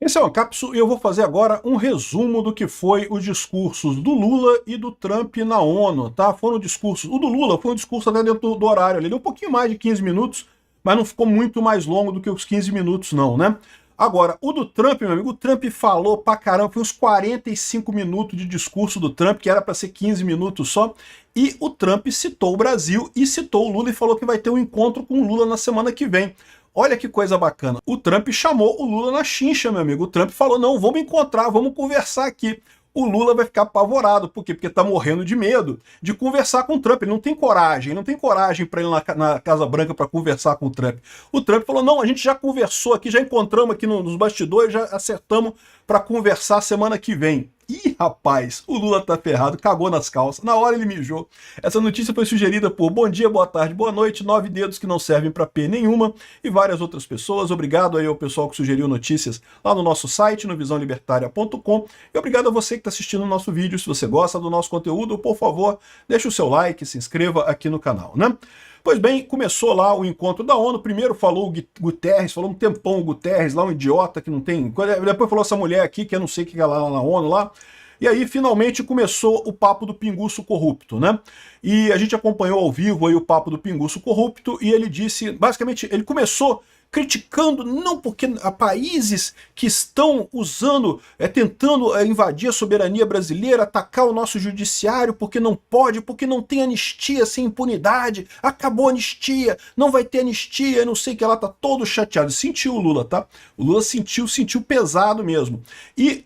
Esse é o Ancapsu e eu vou fazer agora um resumo do que foi os discursos do Lula e do Trump na ONU, tá? Foram discursos... O do Lula foi um discurso até dentro do horário, ele deu um pouquinho mais de 15 minutos, mas não ficou muito mais longo do que os 15 minutos não, né? Agora, o do Trump, meu amigo, o Trump falou pra caramba, foi uns 45 minutos de discurso do Trump, que era para ser 15 minutos só, e o Trump citou o Brasil e citou o Lula e falou que vai ter um encontro com o Lula na semana que vem. Olha que coisa bacana. O Trump chamou o Lula na chincha, meu amigo. O Trump falou, não, vamos encontrar, vamos conversar aqui. O Lula vai ficar apavorado. Por quê? Porque tá morrendo de medo de conversar com o Trump. Ele não tem coragem para ir na Casa Branca para conversar com o Trump. O Trump falou, não, a gente já conversou aqui, já encontramos aqui nos bastidores, já acertamos para conversar semana que vem. Ih, rapaz, o Lula tá ferrado, cagou nas calças. Na hora ele mijou. Essa notícia foi sugerida por Bom Dia, Boa Tarde, Boa Noite, 9 dedos que não servem para P nenhuma e várias outras pessoas. Obrigado aí ao pessoal que sugeriu notícias lá no nosso site, no visãolibertaria.com. E obrigado a você que está assistindo o nosso vídeo. Se você gosta do nosso conteúdo, por favor, deixe o seu like, se inscreva aqui no canal, né? Pois bem, começou lá o encontro da ONU, primeiro falou o Guterres, falou um tempão o Guterres, lá um idiota que não tem... Depois falou essa mulher aqui, que eu não sei o que é lá na ONU, lá. E aí, finalmente, começou o papo do pinguço corrupto, né? E a gente acompanhou ao vivo aí o papo do pinguço corrupto, e ele disse, basicamente, ele começou criticando, não porque há países que estão usando, tentando invadir a soberania brasileira, atacar o nosso judiciário, porque não pode, porque não tem anistia sem impunidade, acabou a anistia, não vai ter anistia, não sei o que lá, tá todo chateado. Sentiu o Lula, tá? O Lula sentiu pesado mesmo. E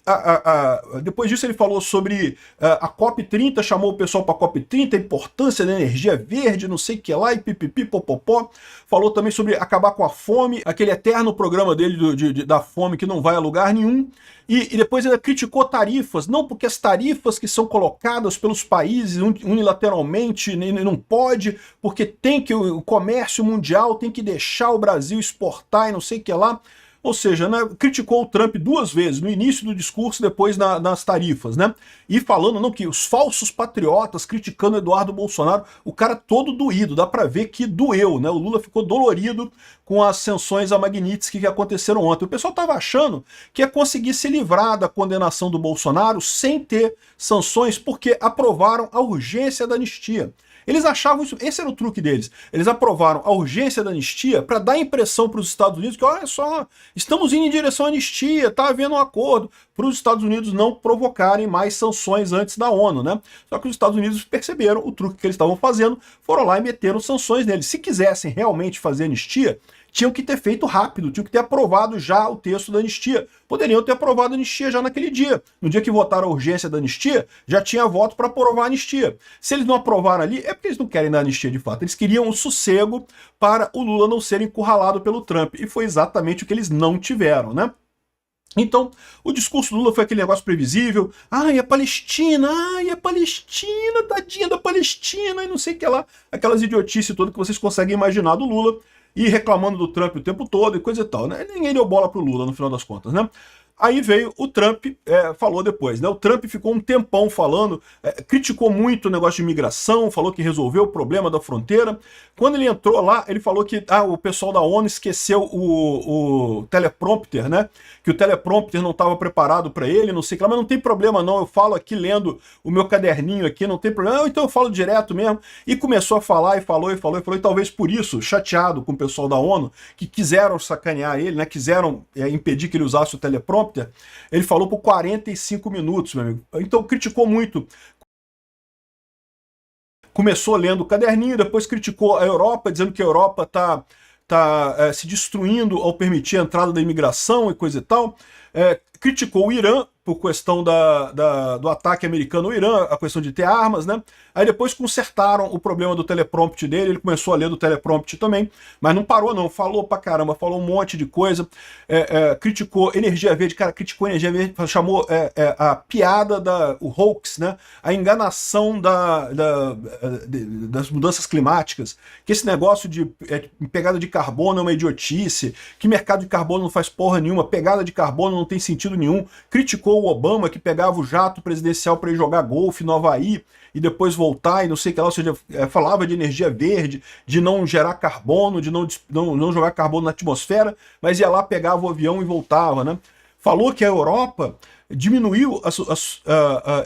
depois disso ele falou sobre a COP30, chamou o pessoal para a COP30, a importância da energia verde, não sei o que lá, e pipipi, popopó. Falou também sobre acabar com a fome, aquele eterno programa dele da fome que não vai a lugar nenhum. E depois ele criticou tarifas, não porque as tarifas que são colocadas pelos países unilateralmente não pode, porque tem que o comércio mundial tem que deixar o Brasil exportar e não sei o que lá. Ou seja, né, criticou o Trump duas vezes, no início do discurso e depois nas tarifas, né? E falando não, que os falsos patriotas criticando Eduardo Bolsonaro, o cara todo doído, dá pra ver que doeu, né? O Lula ficou dolorido com as sanções a Magnitsky que aconteceram ontem. O pessoal tava achando que ia conseguir se livrar da condenação do Bolsonaro sem ter sanções, porque aprovaram a urgência da anistia. Eles achavam isso, esse era o truque deles. Eles aprovaram a urgência da anistia para dar a impressão para os Estados Unidos que, olha só, estamos indo em direção à anistia, está havendo um acordo, para os Estados Unidos não provocarem mais sanções antes da ONU, né? Só que os Estados Unidos perceberam o truque que eles estavam fazendo, foram lá e meteram sanções neles. Se quisessem realmente fazer anistia, tinham que ter feito rápido, tinham que ter aprovado já o texto da anistia. Poderiam ter aprovado a anistia já naquele dia. No dia que votaram a urgência da anistia, já tinha voto para aprovar a anistia. Se eles não aprovaram ali, é porque eles não querem dar anistia de fato. Eles queriam o sossego para o Lula não ser encurralado pelo Trump. E foi exatamente o que eles não tiveram, né? Então, o discurso do Lula foi aquele negócio previsível. Ai, a Palestina, tadinha da Palestina, e não sei o que lá. Aquelas idiotices todas que vocês conseguem imaginar do Lula. E reclamando do Trump o tempo todo e coisa e tal, né? Ninguém deu bola pro Lula, no final das contas, né? Aí veio o Trump, falou depois, né? O Trump ficou um tempão falando, criticou muito o negócio de imigração, falou que resolveu o problema da fronteira. Quando ele entrou lá, ele falou que o pessoal da ONU esqueceu o teleprompter, né? Que o teleprompter não estava preparado para ele, não sei o que lá, mas não tem problema não, eu falo aqui lendo o meu caderninho aqui, não tem problema, não, então eu falo direto mesmo. E começou a falar, e falou, e talvez por isso, chateado com o pessoal da ONU, que quiseram sacanear ele, né? Quiseram impedir que ele usasse o teleprompter. Ele falou por 45 minutos, meu amigo. Então criticou muito. Começou lendo o caderninho, depois criticou a Europa, dizendo que a Europa está se destruindo ao permitir a entrada da imigração e coisa e tal. Criticou o Irã por questão do ataque americano ao Irã, a questão de ter armas, né? Aí depois consertaram o problema do teleprompter dele, ele começou a ler do teleprompter também, mas não parou não, falou pra caramba, falou um monte de coisa, criticou energia verde, cara, criticou energia verde, chamou a piada, o hoax, né? A enganação das mudanças climáticas, que esse negócio de pegada de carbono é uma idiotice, que mercado de carbono não faz porra nenhuma, pegada de carbono não tem sentido nenhum, criticou o Obama que pegava o jato presidencial para ir jogar golfe no Havaí e depois voltar e não sei o que lá, ou seja, falava de energia verde, de não gerar carbono, de não jogar carbono na atmosfera, mas ia lá, pegava o avião e voltava, né? falou que a Europa diminuiu,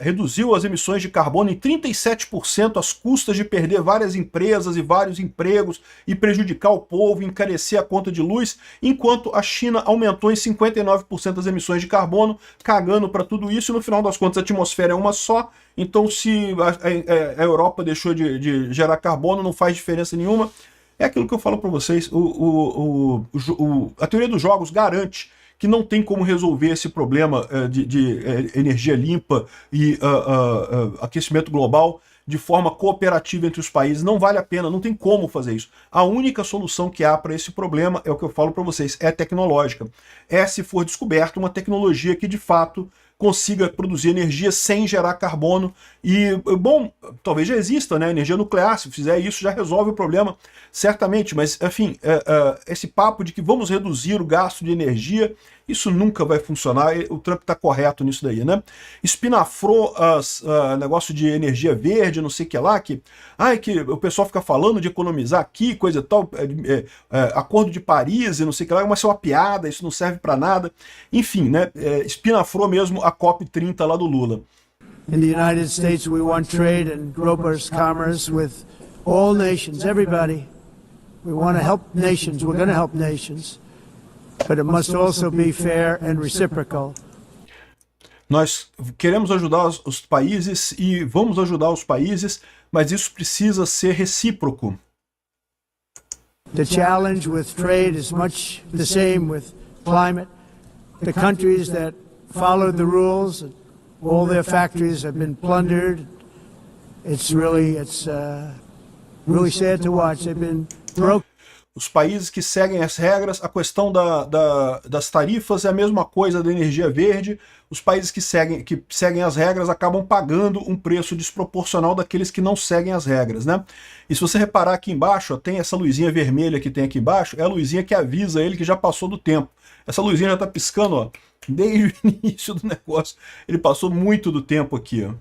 reduziu as emissões de carbono em 37% às custas de perder várias empresas e vários empregos e prejudicar o povo, encarecer a conta de luz, enquanto a China aumentou em 59% as emissões de carbono, cagando para tudo isso, e no final das contas a atmosfera é uma só, então se a Europa deixou de gerar carbono, não faz diferença nenhuma. É aquilo que eu falo para vocês, a teoria dos jogos garante que não tem como resolver esse problema de energia limpa e aquecimento global de forma cooperativa entre os países. Não vale a pena, não tem como fazer isso. A única solução que há para esse problema, é o que eu falo para vocês, é tecnológica. É se for descoberta uma tecnologia que de fato consiga produzir energia sem gerar carbono. E, bom, talvez já exista, né? Energia nuclear, se fizer isso já resolve o problema, certamente. Mas, enfim, esse papo de que vamos reduzir o gasto de energia, isso nunca vai funcionar. O Trump está correto nisso daí, né? Espinafrou negócio de energia verde, não sei o que lá, que o pessoal fica falando de economizar aqui, coisa e tal, Acordo de Paris e não sei o que lá, mas é uma piada, isso não serve para nada. Enfim, né? Espinafrou mesmo a COP30 lá do Lula. In the United States, we want trade and robust commerce with all nations, everybody. We want to help nations. We're going to help nations. But it must also be fair and reciprocal. Nós queremos ajudar os países e vamos ajudar os países, mas isso precisa ser recíproco. The challenge with trade is much the same with climate. The countries that followed the rules, all their factories have been plundered. It's really sad to watch. They've been broken. Os países que seguem as regras, a questão das tarifas é a mesma coisa da energia verde. Os países que seguem as regras acabam pagando um preço desproporcional daqueles que não seguem as regras, né? E se você reparar aqui embaixo, ó, tem essa luzinha vermelha que tem aqui embaixo, é a luzinha que avisa ele que já passou do tempo. Essa luzinha já está piscando, ó, desde o início do negócio. Ele passou muito do tempo aqui, ó.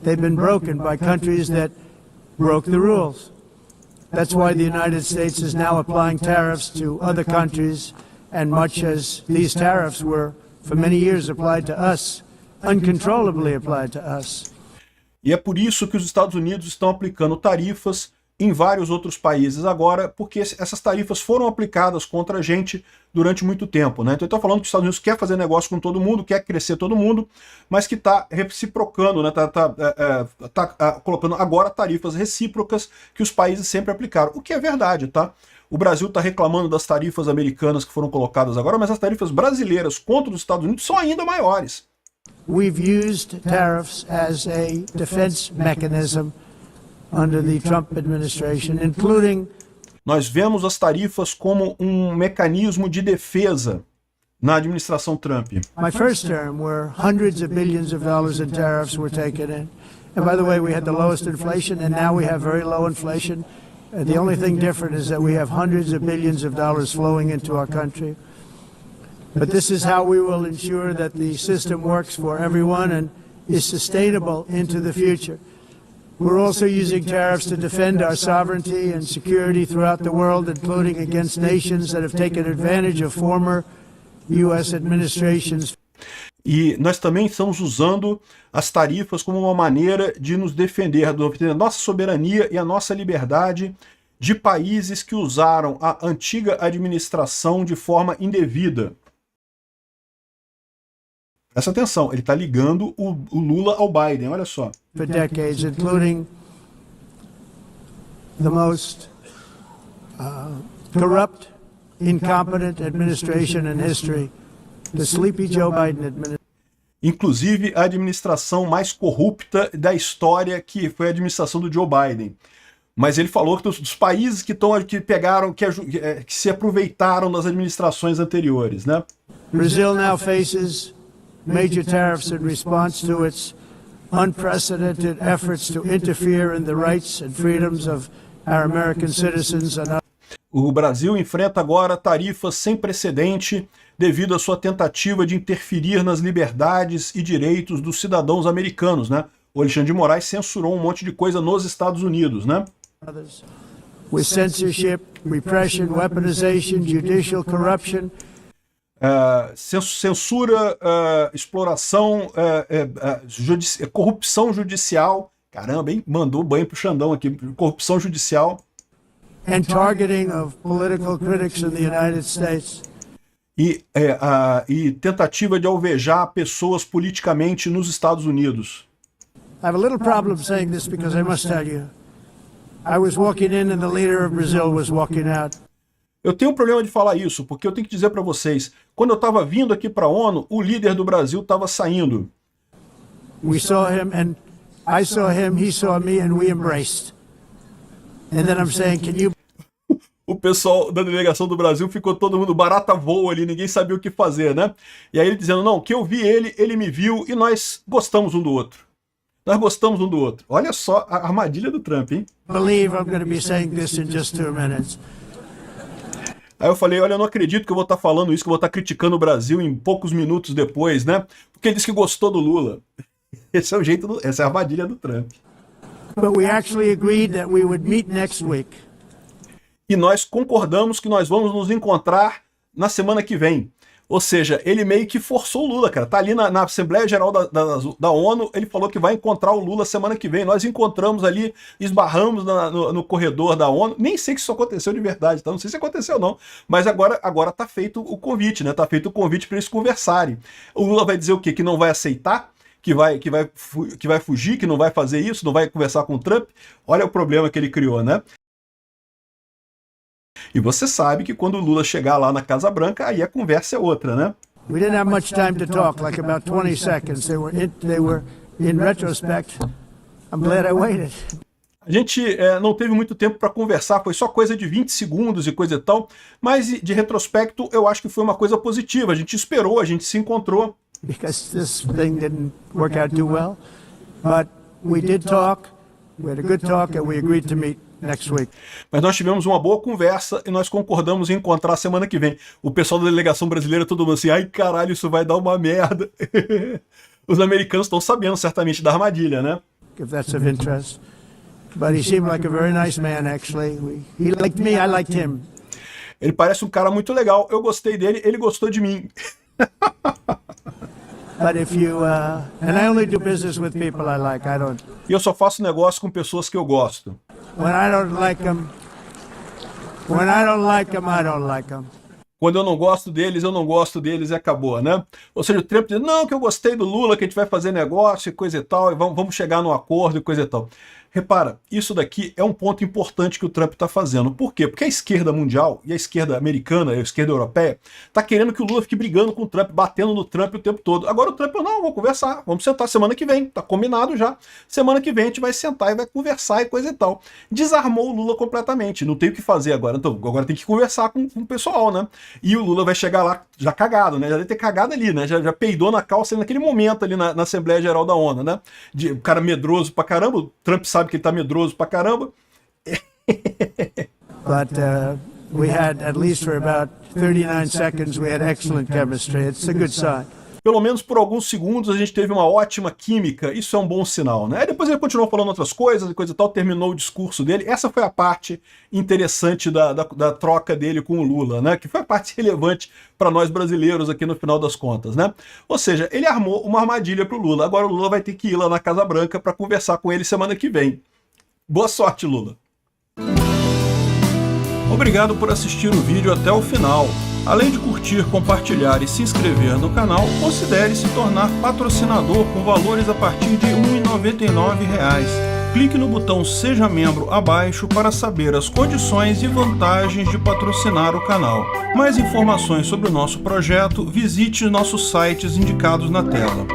They've been broken by countries that broke the rules. That's why the United States is now applying tariffs to other countries, and much as these tariffs were for many years applied to us, uncontrollably applied to us. E é por isso que os Estados Unidos estão aplicando tarifas em vários outros países agora, porque essas tarifas foram aplicadas contra a gente durante muito tempo, né? Então eu estou falando que os Estados Unidos quer fazer negócio com todo mundo, quer crescer todo mundo, mas que está reciprocando, né? Tá colocando agora tarifas recíprocas que os países sempre aplicaram, o que é verdade, tá? O Brasil está reclamando das tarifas americanas que foram colocadas agora, mas as tarifas brasileiras contra os Estados Unidos são ainda maiores. We've used tariffs as a defense mechanism under the Trump administration, including. Nós vemos as tarifas como um mecanismo de defesa na administração Trump. My first term, where hundreds of billions of dollars in tariffs were taken in. And by the way, we had the lowest inflation, and now we have very low inflation. The only thing different is that we have hundreds of billions of dollars flowing into our country. But this is how we will ensure that the system works for everyone and is sustainable into the future. We're also using tariffs to defend our sovereignty and security throughout the world, including against nations that have taken advantage of former U.S. administrations. E nós também estamos usando as tarifas como uma maneira de nos defender da nossa soberania e a nossa liberdade de países que usaram a antiga administração de forma indevida. Presta atenção, ele está ligando o Lula ao Biden, olha só. For decades, including the most corrupt, incompetent administration in history, the sleepy Joe Biden administration. Inclusive a administração mais corrupta da história, que foi a administração do Joe Biden. Mas ele falou que dos países que se aproveitaram das administrações anteriores, né? Brazil now faces major tariffs in response to its unprecedented efforts to interfere in the rights and freedoms of our American citizens and others. O Brasil enfrenta agora tarifas sem precedente devido à sua tentativa de interferir nas liberdades e direitos dos cidadãos americanos, né? O Alexandre de Moraes censurou um monte de coisa nos Estados Unidos, né? With censorship, repression, weaponization, judicial corruption. censura, exploração, corrupção judicial. Caramba, hein? Mandou banho pro Xandão aqui. Corrupção judicial. And targeting of political critics in the United States. E tentativa de alvejar pessoas politicamente nos Estados Unidos. I have a little problem saying this because I must tell you, I was walking in and the leader of Brazil was walking out. Eu tenho um problema de falar isso, porque eu tenho que dizer para vocês, quando eu estava vindo aqui para a ONU, o líder do Brasil estava saindo. We saw him and I saw him, he saw me and we embraced. And then I'm saying, can you... O pessoal da delegação do Brasil ficou todo mundo barata voa ali, ninguém sabia o que fazer, né? E aí ele dizendo, não, que eu vi ele, ele me viu e nós gostamos um do outro. Nós gostamos um do outro. Olha só a armadilha do Trump, hein? Believe I'm going to be saying this in just 2 minutes. Aí eu falei, olha, eu não acredito que eu vou estar falando isso, que eu vou estar criticando o Brasil em poucos minutos depois, né? Porque ele disse que gostou do Lula. Esse é o jeito, essa é a armadilha do Trump. But we actually agreed that we would meet next week. E nós concordamos que nós vamos nos encontrar na semana que vem. Ou seja, ele meio que forçou o Lula, cara. Tá ali na Assembleia Geral da ONU, ele falou que vai encontrar o Lula semana que vem. Nós encontramos ali, esbarramos no corredor da ONU. Nem sei que isso aconteceu de verdade, tá? Não sei se aconteceu ou não. Mas agora tá feito o convite, né? Tá feito o convite para eles conversarem. O Lula vai dizer o quê? Que não vai aceitar? Que vai fugir, que não vai fazer isso, não vai conversar com o Trump? Olha o problema que ele criou, né? E você sabe que quando o Lula chegar lá na Casa Branca, aí a conversa é outra, né? We didn't have much time to talk, like about 20 seconds. They were in retrospect. I'm glad I waited. A gente não teve muito tempo para conversar, foi só coisa de 20 segundos e coisa e tal, mas de retrospecto eu acho que foi uma coisa positiva. A gente esperou, a gente se encontrou. Because this thing didn't work out too well. But we did talk, we had a good talk, and we agreed to meet next week. Mas nós tivemos uma boa conversa e nós concordamos em encontrar semana que vem. O pessoal da delegação brasileira, todo mundo assim, ai caralho, isso vai dar uma merda. Os americanos estão sabendo certamente da armadilha, né? If that's of interest. But he seemed like a very nice man, actually. He liked me, I liked him. Ele parece um cara muito legal. Eu gostei dele, ele gostou de mim. But if you and I only do business with people I like. I don't. E eu só faço negócio com pessoas que eu gosto. When I don't like them, I don't like them. Quando eu não gosto deles e acabou, né? Ou seja, o Trump diz, não, que eu gostei do Lula, que a gente vai fazer negócio e coisa e tal, e vamos chegar num acordo e coisa e tal. Repara, isso daqui é um ponto importante que o Trump está fazendo. Por quê? Porque a esquerda mundial e a esquerda americana e a esquerda europeia está querendo que o Lula fique brigando com o Trump, batendo no Trump o tempo todo. Agora o Trump, não, vou conversar, vamos sentar semana que vem, tá combinado já. Semana que vem a gente vai sentar e vai conversar e coisa e tal. Desarmou o Lula completamente, não tem o que fazer agora. Então, agora tem que conversar com o pessoal, né? E o Lula vai chegar lá já cagado, né? Já deve ter cagado ali, né? Já peidou na calça naquele momento ali na Assembleia Geral da ONU, né? O cara medroso pra caramba, o Trump sabe que ele tá medroso pra caramba. But we had, at least for about 39 seconds, we had excellent chemistry. It's a good sign. Pelo menos por alguns segundos a gente teve uma ótima química, isso é um bom sinal, né? Aí depois ele continuou falando outras coisas e coisa e tal, terminou o discurso dele. Essa foi a parte interessante da troca dele com o Lula, né? Que foi a parte relevante para nós brasileiros aqui no final das contas, né? Ou seja, ele armou uma armadilha para o Lula. Agora o Lula vai ter que ir lá na Casa Branca para conversar com ele semana que vem. Boa sorte, Lula! Obrigado por assistir o vídeo até o final. Além de curtir, compartilhar e se inscrever no canal, considere se tornar patrocinador com valores a partir de R$ 1,99. Clique no botão Seja Membro abaixo para saber as condições e vantagens de patrocinar o canal. Mais informações sobre o nosso projeto, visite nossos sites indicados na tela.